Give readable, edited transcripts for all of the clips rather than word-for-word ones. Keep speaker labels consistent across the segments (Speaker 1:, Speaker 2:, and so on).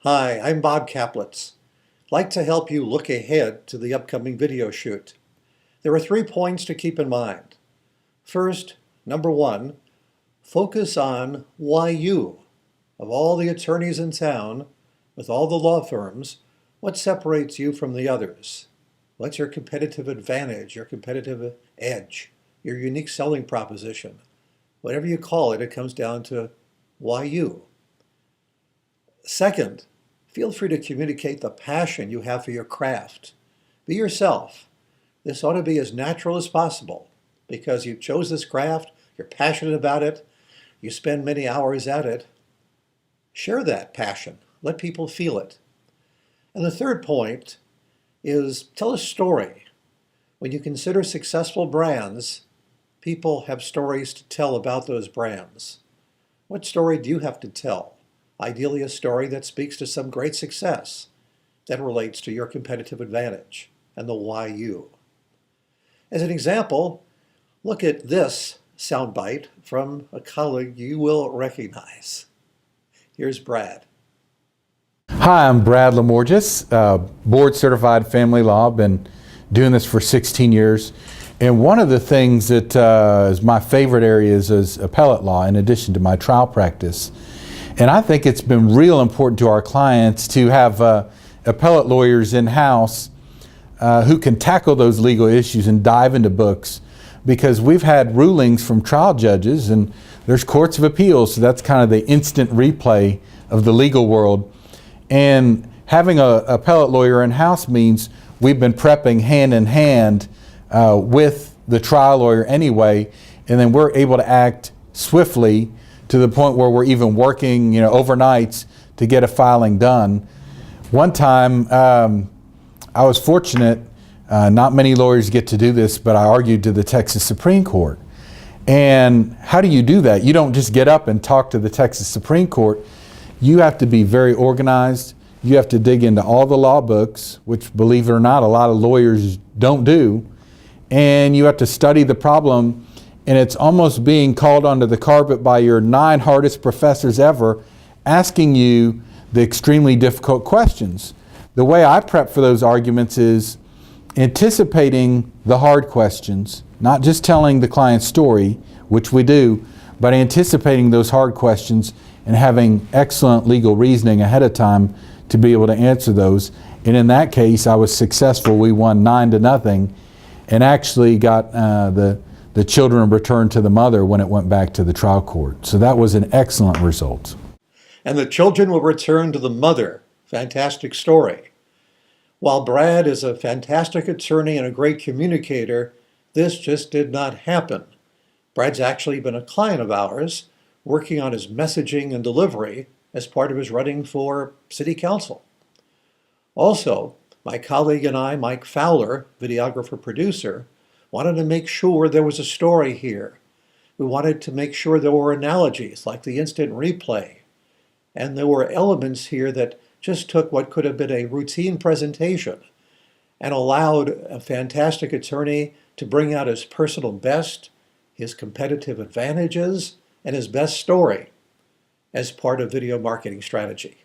Speaker 1: Hi, I'm Bob Kaplitz. I'd like to help you look ahead to the upcoming video shoot. There are 3 points to keep in mind. First, number 1, focus on why you. Of all the attorneys in town, with all the law firms, what separates you from the others? What's your competitive advantage, your competitive edge, your unique selling proposition? Whatever you call it, it comes down to why you. Second, feel free to communicate the passion you have for your craft. Be yourself. This ought to be as natural as possible because you chose this craft, you're passionate about it, you spend many hours at it. Share that passion. Let people feel it. And the third point is tell a story. When you consider successful brands, people have stories to tell about those brands. What story do you have to tell? Ideally, a story that speaks to some great success that relates to your competitive advantage and the why you. As an example, look at this soundbite from a colleague you will recognize. Here's Brad.
Speaker 2: Hi, I'm Brad Lamorges, board certified family law. I've been doing this for 16 years. And one of the things that is my favorite areas is appellate law in addition to my trial practice. And I think it's been real important to our clients to have appellate lawyers in-house who can tackle those legal issues and dive into books, because we've had rulings from trial judges and there's courts of appeals, so that's kind of the instant replay of the legal world. And having an appellate lawyer in-house means we've been prepping hand in hand with the trial lawyer anyway, and then we're able to act swiftly to the point where we're even working, overnights to get a filing done. One time, I was fortunate, not many lawyers get to do this, but I argued to the Texas Supreme Court. And how do you do that? You don't just get up and talk to the Texas Supreme Court. You have to be very organized. You have to dig into all the law books, which, believe it or not, a lot of lawyers don't do. And you have to study the problem, and it's almost being called onto the carpet by your 9 hardest professors ever, asking you the extremely difficult questions. The way I prep for those arguments is anticipating the hard questions, not just telling the client's story, which we do, but anticipating those hard questions and having excellent legal reasoning ahead of time to be able to answer those. And in that case, I was successful. We won 9-0 and actually got the children returned to the mother when it went back to the trial court. So that was an excellent result.
Speaker 1: And the children will return to the mother. Fantastic story. While Brad is a fantastic attorney and a great communicator, this just did not happen. Brad's actually been a client of ours, working on his messaging and delivery as part of his running for city council. Also, my colleague and I, Mike Fowler, videographer-producer, wanted to make sure there was a story here. We wanted to make sure there were analogies like the instant replay. And there were elements here that just took what could have been a routine presentation and allowed a fantastic attorney to bring out his personal best, his competitive advantages, and his best story as part of video marketing strategy.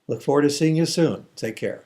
Speaker 1: Look forward to seeing you soon. Take care.